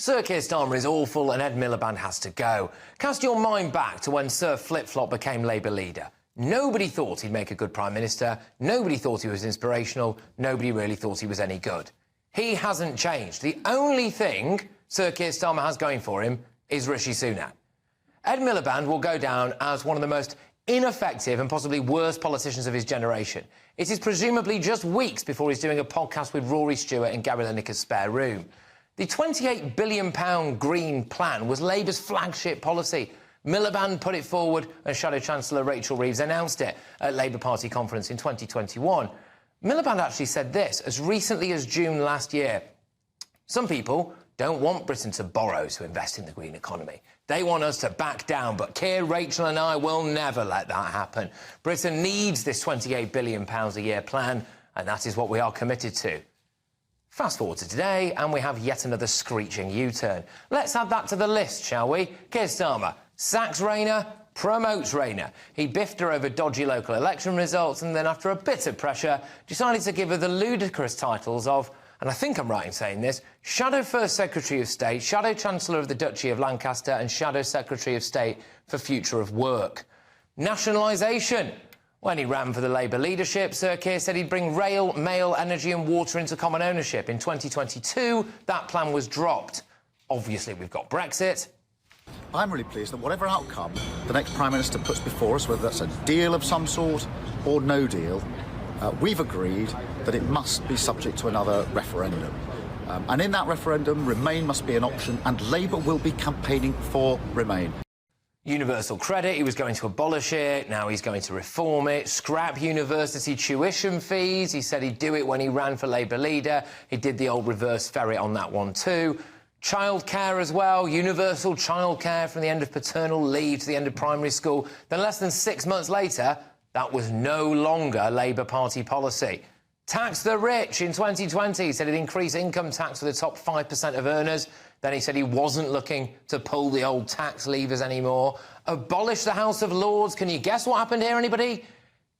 Sir Keir Starmer is awful and Ed Miliband has to go. Cast your mind back to when Sir Flipflop became Labour leader. Nobody thought he'd make a good Prime Minister, nobody thought he was inspirational, nobody really thought he was any good. He hasn't changed. The only thing Sir Keir Starmer has going for him is Rishi Sunak. Ed Miliband will go down as one of the most ineffective and possibly worst politicians of his generation. It is presumably just weeks before he's doing a podcast with Rory Stewart in Gary Lineker's spare room. The £28 billion Green Plan was Labour's flagship policy. Miliband put it forward and Shadow Chancellor Rachel Reeves announced it at Labour Party conference in 2021. Miliband actually said this as recently as June last year. Some people don't want Britain to borrow to invest in the green economy. They want us to back down, but Keir, Rachel and I will never let that happen. Britain needs this £28 billion a year plan, and that is what we are committed to. Fast forward to today, and we have yet another screeching U-turn. Let's add that to the list, shall we? Keir Starmer sacks Rayner, promotes Rayner. He biffed her over dodgy local election results, and then after a bit of pressure, decided to give her the ludicrous titles of, and I think I'm right in saying this, Shadow First Secretary of State, Shadow Chancellor of the Duchy of Lancaster, and Shadow Secretary of State for Future of Work. Nationalisation. When he ran for the Labour leadership, Sir Keir said he'd bring rail, mail, energy and water into common ownership. In 2022, that plan was dropped. Obviously, we've got Brexit. I'm really pleased that whatever outcome the next Prime Minister puts before us, whether that's a deal of some sort or no deal, we've agreed that it must be subject to another referendum. And in that referendum, Remain must be an option, and Labour will be campaigning for Remain. Universal credit, he was going to abolish it, now he's going to reform it. Scrap university tuition fees, he said he'd do it when he ran for Labour leader. He did the old reverse ferret on that one too. Childcare as well, universal childcare from the end of paternal leave to the end of primary school. Then less than 6 months later, that was no longer Labour Party policy. Tax the rich in 2020. He said he'd increase income tax for the top 5% of earners. Then he said he wasn't looking to pull the old tax levers anymore. Abolish the House of Lords. Can you guess what happened here, anybody?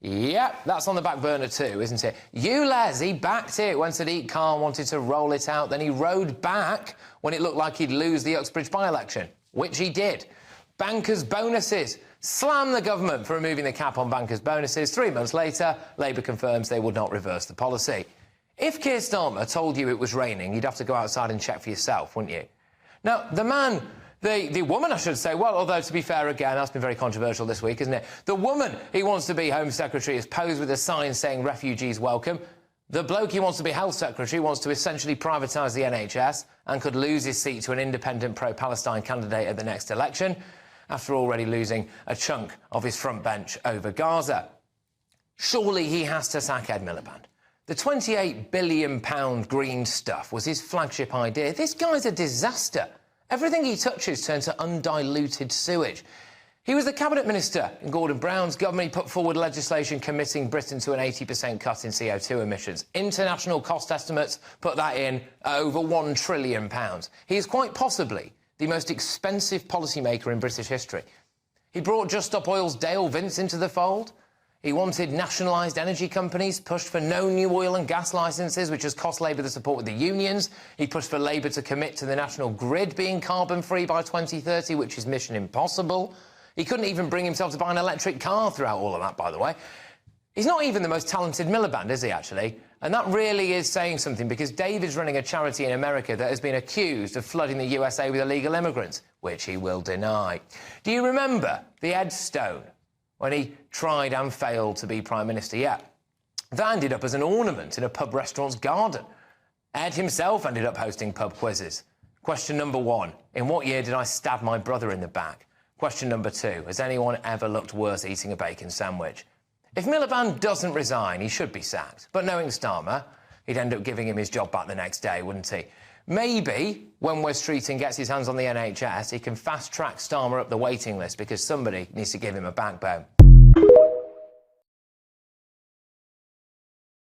Yep, that's on the back burner too, isn't it? ULEZ, he backed it when Sadiq Khan wanted to roll it out. Then he rode back when it looked like he'd lose the Uxbridge by-election, which he did. Bankers' bonuses. Slam the government for removing the cap on bankers' bonuses. 3 months later, Labour confirms they would not reverse the policy. If Keir Starmer told you it was raining, you'd have to go outside and check for yourself, wouldn't you? Now, the woman, I should say, well, although to be fair again, that's been very controversial this week, isn't it? The woman he wants to be Home Secretary has posed with a sign saying refugees welcome. The bloke he wants to be Health Secretary wants to essentially privatise the NHS and could lose his seat to an independent pro-Palestine candidate at the next election, after already losing a chunk of his front bench over Gaza. Surely he has to sack Ed Miliband. The £28 billion green stuff was his flagship idea. This guy's a disaster. Everything he touches turns to undiluted sewage. He was the Cabinet Minister in Gordon Brown's government. He put forward legislation committing Britain to an 80% cut in CO2 emissions. International cost estimates put that in at over £1 trillion. He is quite possibly the most expensive policymaker in British history. He brought Just Stop Oil's Dale Vince into the fold. He wanted nationalised energy companies, pushed for no new oil and gas licences, which has cost Labour the support with the unions. He pushed for Labour to commit to the national grid being carbon-free by 2030, which is mission impossible. He couldn't even bring himself to buy an electric car throughout all of that, by the way. He's not even the most talented Miliband, is he, actually? And that really is saying something, because David's running a charity in America that has been accused of flooding the USA with illegal immigrants, which he will deny. Do you remember the Ed Stone, when he tried and failed to be Prime Minister? Yeah, that ended up as an ornament in a pub restaurant's garden. Ed himself ended up hosting pub quizzes. Question number 1, in what year did I stab my brother in the back? Question number 2, has anyone ever looked worse eating a bacon sandwich? If Miliband doesn't resign, he should be sacked. But knowing Starmer, he'd end up giving him his job back the next day, wouldn't he? Maybe when Wes Streeting gets his hands on the NHS, he can fast-track Starmer up the waiting list because somebody needs to give him a backbone.